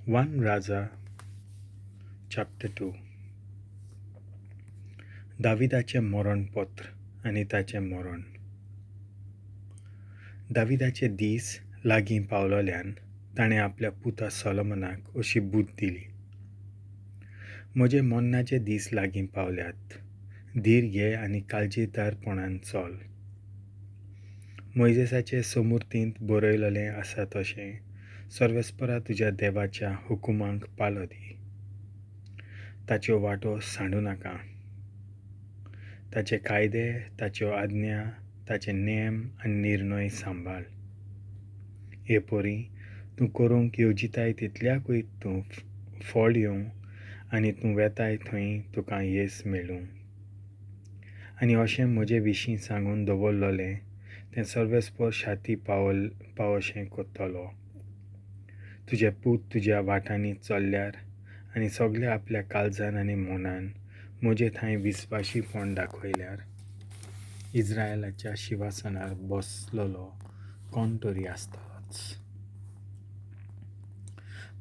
1 Raza chapter 2 दाविदाचे मरणपत्र आनी ताचें मरण. दाविदाचे दीस लागीं पावलोल्यान ताणें आपल्या पुता सोलोमनाक अशी बूद दिली: म्हजे मरणाचे दीस लागीं पावल्यात. धीर घे आनी काळजीदारपणान चल. मोइजेसाचे समृद्धींत बरयलोलें आसा तशें सर्वेस्परा तुज्या देवाच्या हुकुमांक पालो दी. ताच्यो वाटो सांडू नाका. ताचे कायदे, ताच्यो आज्ञा, ताचे नेम आनी निर्णय सांबाळ. एपरी तूं करूंक येवजिताय तितल्याकूय तूं फळ येवं आनी तूं वेताय थंय तुका येस मेळूं. आनी अशें म्हजे विशीं सांगून दवरलोलें तें सर्वेस्पर शाती पावशें कोत्तलो. तुजे पूत तुज्या वाटांनी चल्ल्यार आनी सगळे आपल्या काळजान आनी मनान म्हजे थंय विस्वाशीपण दाखयल्यार इस्रायलाच्या शिंवासनार बसलोलो कोण तरी आसतलोच.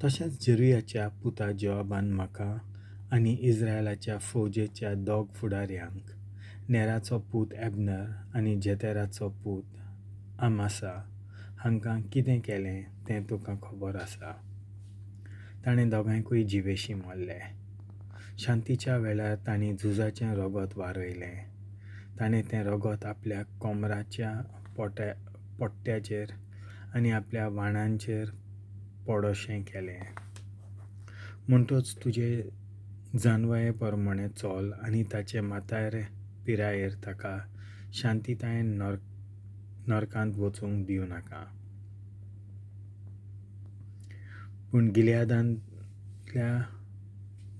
तशेंच जेरुयाच्या पुता जोआबान म्हाका आनी इस्रायलाच्या फौजेच्या 2 फुडाऱ्यांक, नेराचो पूत एबनर आनी जेतेराचो पूत आमासा हांकां कितें केलें तें तुका खबर आसा. ताणें दोगांयकूय जिवेशी मारले. शांतीच्या वेळार तांणी झुजाचें रगत वारयलें. ताणें तें रगत आपल्या कोमराच्या पोट्ट्याचेर आनी आपल्या वाणांचेर पडोशें केलें. म्हणटच तुजे जानवाये प्रमाणें चल आनी ताचे म्हातारे पिरायेर ताका शांतीतायेन नरकांत वचूंक दिवं नाका. पूण गिलियादांतल्या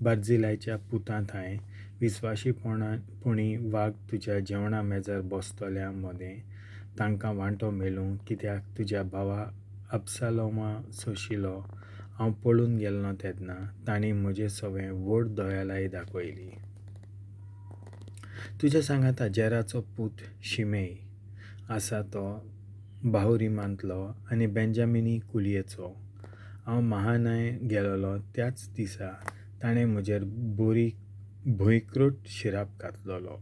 बार्जिलायच्या पुतां थंय विस्वाशीपणी वाग तुज्या जेवणा मेजार बसतल्या मदें तांकां वांटो मेळूं, कित्याक तुज्या भावा अबशालोमा सोशिलो हांव पळून गेल्लों तेन्ना तांणी म्हजे सवें व्हड दयाळाय दाखयली. तुज्या सांगाता जेराचो पूत शिमेय आसा तो बाहुरीमांतलो आनी बेंजामिनी कुलयेचो. हांव महानाय गेलोलो त्याच दिसा ताणें म्हजेर भुंयकृत शिराप घातलोलो.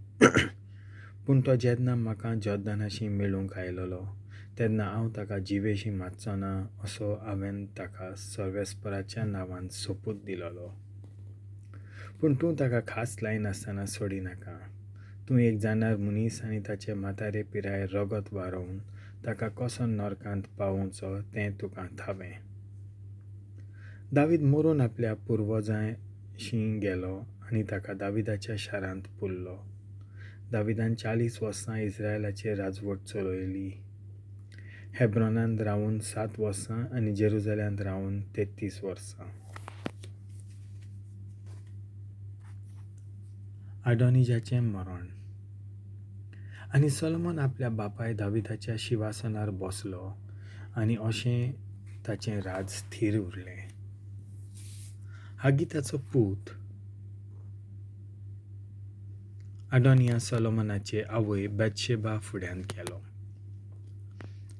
पूण तो जेन्ना म्हाका जोर्दानाशी मेळूंक आयलोलो तेन्ना हांव ताका जिवेशी मारचो ना असो हांवें ताका सर्वेस्पराच्या नांवान सोपूत दिलोलो. पूण तूं ताका खास लायनासतना सोडिनाका. तूं एक जाणार मनीस आनी ताचे म्हातारे पिराय रगत वारोवन ताका कसो नरकांत पावोवचो तें तुका थावें. दावीद मरून आपल्या पुर्वजांशीं गेलो आनी ताका दाविदाच्या शारांत पुरलो. दाविदान 40 वर्सां इस्रायलाचेर राजवट चलयली. हेब्रोनांत रावून 7 वर्सां आनी जेरुजाल्यांत रावून 33 वर्सां. आडोनिजाचें मरण. आनी सोलोमन आपल्या बापाय दाविदाच्या शिंवासनार बसलो आनी अशें ताचें राज स्थिर उरलें. हागीताचो पूत आडोनिया सोलोमनाचे आवय बेतशेबा फुड्यान केलो.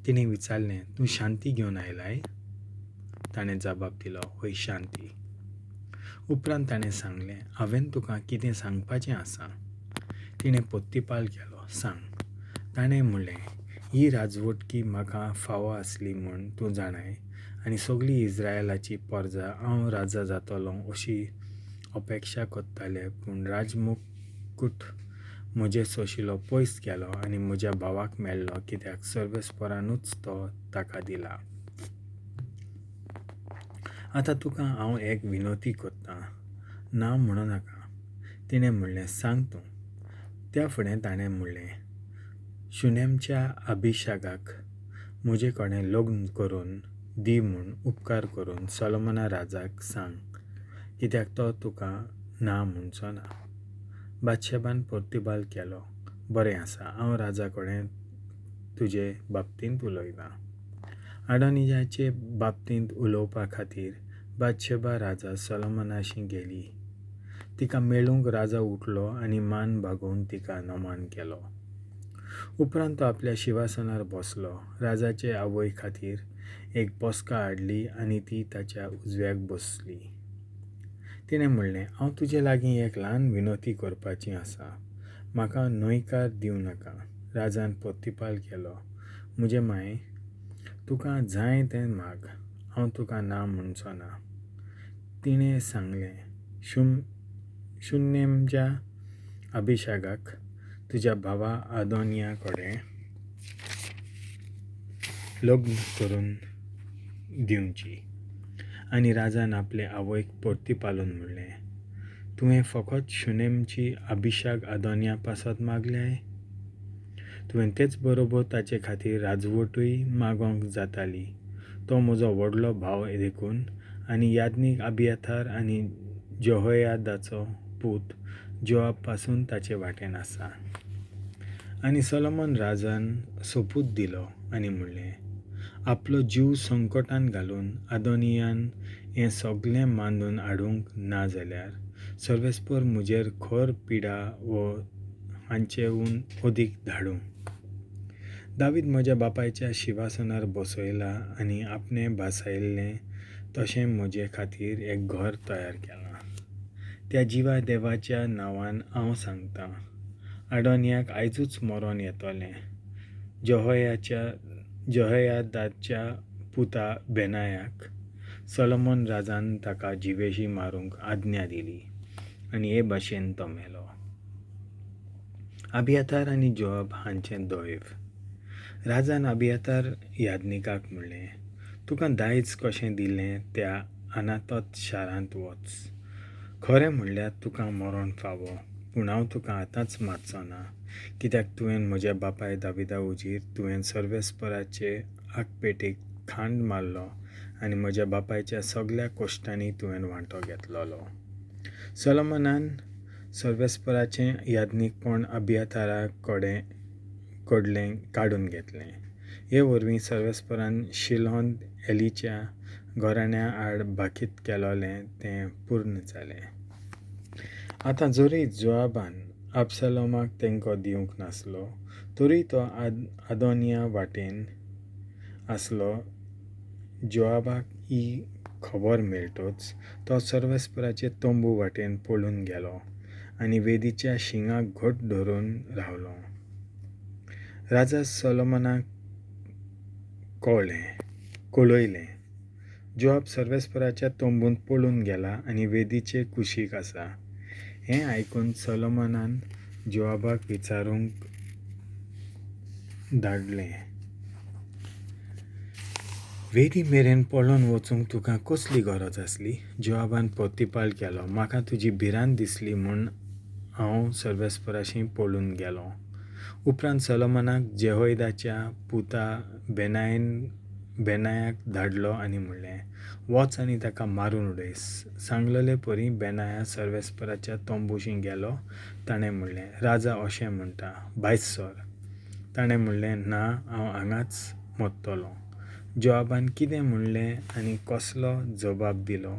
तिणें विचारलें, तूं शांती घेवन आयलाय? ताणें जबाब दिलो, हय शांती. उपरांत ताणें सांगलें, हांवें तुका कितें सांगपाचें आसा. तिणें पोत्तीपाल केलो, सांग. ताणें म्हणलें, ही राजवटकी म्हाका फावो आसली म्हूण तूं जाणाय आनी सगळी इस्रायलाची परजा हांव राजा जातलों अशी अपेक्षा कोत्ताले, पूण राजमुकूट म्हजे सोशिलो पयस गेलो आनी म्हज्या भावाक मेळ्ळो, कित्याक सर्वेस्परानूच तो ताका दिला. आतां तुका हांव एक विनोती कोत्तां, ना म्हणू नाका. तिणें म्हणलें, सांग तूं. त्या फुडें ताणें म्हणलें, शुनेमच्या अभिशागाक म्हजे कडेन लग्न करून दी म्हूण उपकार करून सोलोमना राजाक सांग, कित्याक तो तुका ना म्हणचो ना. बातशेबान पोर्तुबाल केलो, बरें आसा, हांव राजा कडेन तुजे बाबतींत उलयतां. आडोनिजाचे बाबतींत उलोवपा खातीर बातशेबा राजा सोलोमनाशी गेली. तिका मेळूंक राजा उठलो आनी मान भागोवन तिका नमन केलो. उपरांत तो आपल्या शिंवासनार बसलो. राजाचे आवय खातीर एक बसका हाडली आनी ती ताच्या उजव्याक बसली. तिणें म्हणलें, हांव तुजे लागीं एक ल्हान विनोती करपाची आसा. म्हाका न्हयकार दिवं नाका. राजान पोर्तिपाल केलो. म्हजे माय, तुका जाय तें माग, हांव तुका ना म्हणचो ना. तिणें सांगलें, शुनेमच्या अभिशागाक तुज्या भावा आदोनिया कडेन लग्न करून दिवची. आनी राजान आपले आवयक पोर्तिपालून म्हणलें, तुवें फकत शुनेमची अभिशाग आदोनिया पासत मागल्याय? तुवें तेच बरोबर ताचे खातीर राजवटूय मागोंक जाताली. तो म्हजो व्हडलो भाव देखून आनी याज्ञीक अबियातार आनी जेहोयादाचो पूत जोआब पासून ताचे वाटेन आसा. आनी सोलोमन राजान सोपूत दिलो आनी म्हणलें, आपलो जीव संकटान घालून आदोनियान हें सगळें मांडून हाडूंक ना जाल्यार सर्वेस्पर म्हजेर खर पिडा वो हांचेहून अदीक धाडूं. दावीद म्हज्या बापायच्या शिवासनार बसयला आनी आपणें भासायल्लें तशें म्हजे खातीर एक घर तयार केलां. त्या जिवा देवाच्या नांवान हांव सांगतां, आडोनियाक आयजूच मरण येतोलें. जेहोयादाच्या पुता बेनायाक सोलोमन राजान ताका जिवेशी मारूंक आज्ञा दिली आनी हे भाशेन तो मेलो. अबियातार आनी जोआब हांचें दैव. राजान अबियातार याज्ञिकाक म्हणलें, तुका दायज कशें दिलें त्या अनातोत शारांत वच. खरें म्हणल्यार तुका मरण फावो, पूण हांव तुका आतांच मारचो ना, कित्याक तुवें म्हज्या बापाय दाविदा उजीर तुवें सर्वेस्पराचे आगपेटीक खांड मारलो आनी म्हज्या बापायच्या सगळ्या कोश्टांनी तुवें वांटो घेतलोलो. सोलोमनान सर्वेस्पराचें याज्ञिकपण अबियातारा कडलें काडून घेतलें. हे वरवीं सर्वेस्परान शिलोन एलीच्या घराण्या आड भाकीत केलोलें तें पूर्ण जालें. आतां जोरी जोआबान अबशालोमाक तेंको दिवंक नासलो, तरी तो आदोनिया वाटेन आसलो. जोआबाक ही खबर मेळटूच तो सर्वेस्पराचे तोंबू वाटेन पळून गेलो आनी वेदीच्या शिंगाक घट धरून रावलो. राजा सोलोमनाक कळयलें, जोआब सर्वेस्पराच्या तोंबूंत पळून गेला आनी वेदीचे कुशीक आसा. हें आयकून सोलोमनान जोआबाक विचारूंक धाडलें, वेदी मेरेन पळोवन वचूंक तुका कसली गरज आसली? जोआबान पोर्तिपाल केलो, म्हाका तुजी भिरांत दिसली म्हूण हांव सर्वेस्पराशी पळून गेलों. उपरांत सोलोमनाक जेहोयादाच्या पुता बेनायाक धाडलो आनी म्हणलें, वच आनी ताका मारून उडय. सांगलोले परी बेनाया सर्वेस्पराच्या तोंबूशी गेलो. ताणें म्हणलें, राजा अशें म्हणटा, भायर सर. ताणें म्हणलें, ना, हांव हांगाच मरतलों. जोआबान कितें म्हणलें आनी कसलो जबाब दिलो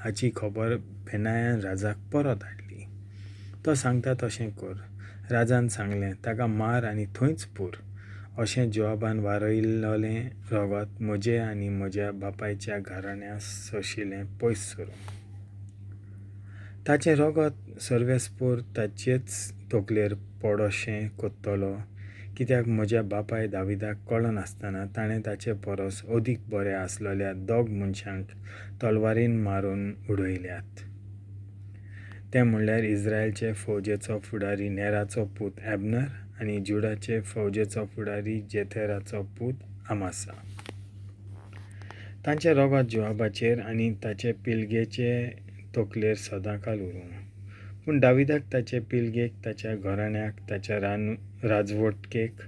हाची खबर बेनायान राजाक परत हाडली. तो सांगता तशें कर. राजान सांगलें, ताका मार आनी थंयच पूर. अशें जोआबान वारयलोलें रगत म्हजें आनी म्हज्या बापायच्या घराण्या सशिलें पयस सरूं. ताचें रगत सर्वेस्पर ताचेच तकलेर पडोशें कोत्तलो, कित्याक म्हज्या बापाय दाविदाक कळनासतना ताणें ताचे परस अदीक बरे आसलोल्या दोग मनशांक तलवारीन मारून उडयल्यात. ते म्हणल्यार इस्रायलचे फौजेचो फुडारी नेराचो पूत एबनर आनी जुडाचे फौजेचो फुडारी जेथेराचो पूत आमासा. तांचें रगत जोआबाचेर आनी ताचे पिलगेचे तकलेर सदांकाल उरूं. पूण दाविदाक, ताचे पिलगेक, ताच्या घराण्याक, ताच्या राजवटकेक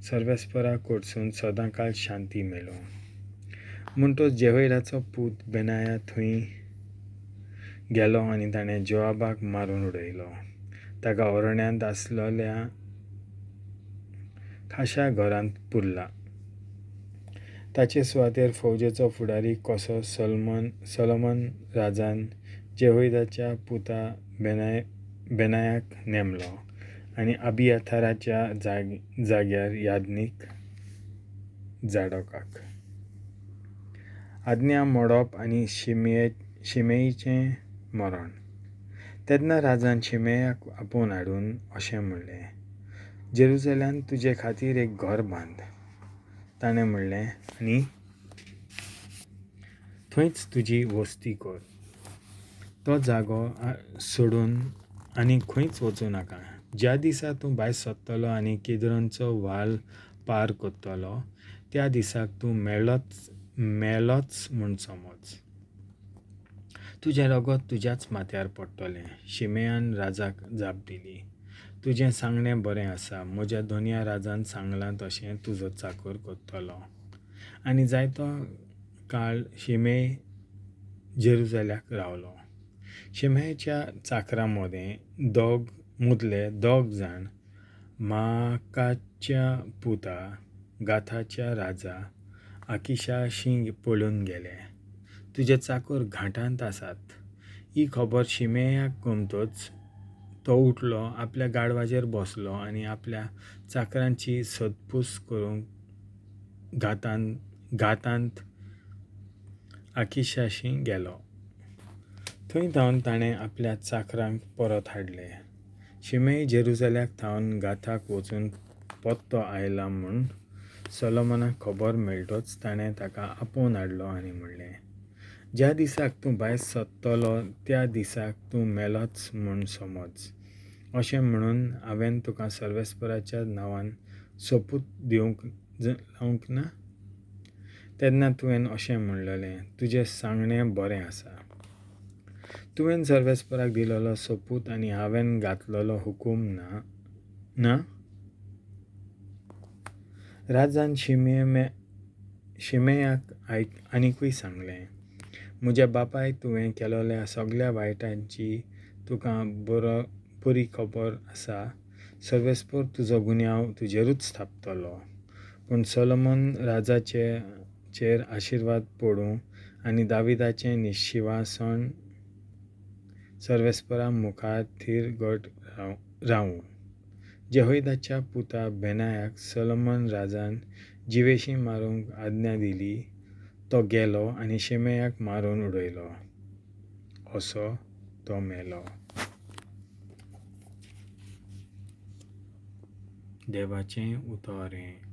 सर्वेस्परा कडसून सदांकाल शांती मेळूं. म्हणटूच जेहोयादाचो पूत बेनाया थंय गेलो आनी ताणें जोआबाक मारून उडयलो. ताका अरण्यांत आसलोल्या खाशा घरांत पुरला. ताचे सुवातेर फौजेचो फुडारी कसो सोलोमन राजान जेहोयादाच्या पुता बेनायाक नेमलो आनी अबियाताराच्या जाग्यार याज्ञीक जाडोकाक. आज्ञा मोडप आनी शिमेयेचें मरण. तेन्ना राजान शिमेयाक आपोवन हाडून अशें म्हणलें, जेरुसलेमांत तुजे खातीर एक घर बांद. ताणें म्हणलें, आनी थंयच तुजी वस्ती कर. तो जागो सोडून आनी खंयच वचूं नाका. ज्या दिसा तूं भायर सरतलो आनी किद्रोनचो व्हाल पार करतलो, त्या दिसाक तूं मेलोच म्हूण समज. तुजें रगत तुज्याच माथ्यार पडटलें. शिमेयान राजाक जाप दिली, तुजें सांगणें बरें आसा. म्हज्या दोनया राजान सांगलां तशें तुजो चाकर करतलो. आनी जायतो काळ शिमेय जेरुसलेमाक रावलो. शिमेयाच्या चाकरां मदले दोग जाण माकाच्या पुता गाथाच्या राजा आकिशाशी पळून गेले. तुजे चाकर घाटांत आसात. ही खबर शिमेयाक गमतच तो उठलो, आपल्या गाडवाचेर बसलो आनी आपल्या चाकरांची सोदपूस करूंक घातांत आकिशाशी गेलो. थंय थावन ताणें आपल्या चाकरांक परत हाडले. शिमेय जेरुसलेमाक थावन गाथाक वचून पत्तो आयला म्हूण सोलोमोनाक खबर मेळटच ताणें ताका आपोवन हाडलो आनी म्हणलें, ज्या दिसाक तूं भायर सरतलो त्या दिसाक तूं मेलोच म्हूण समज. अशें म्हणून हांवें तुका सर्वेस्पराच्या नांवान सोपूत दिवंक लावंक ना. तेन्ना तुवें अशें म्हणलेलें, तुजें सांगणें बरें आसा. तुवें सर्वेस्पराक दिलोलो सोपूत आनी हांवें घातलोलो हुकूम ना. राजान शिमेयाक आनीकूय सांगलें, म्हज्या बापाय तुवें केलोल्या सगळ्या वायटांची तुका बरी खबर आसा. सर्वेस्पर तुजो गुन्यांव तुजेरूच थापतलो. पूण सोलोमोन राजाचेर आशिर्वाद पडूं आनी दाविदाचें निशिवासण सर्वेस्परा मुखार घट रावूं. जेहोयदाच्या पुता बेनायाक सोलोमोन राजान जिवेशी मारूंक आज्ञा दिली. तो गेलो आनी शिमेयाक मारून उडयलो. असो तो मेलो. देवाचें उतोरें.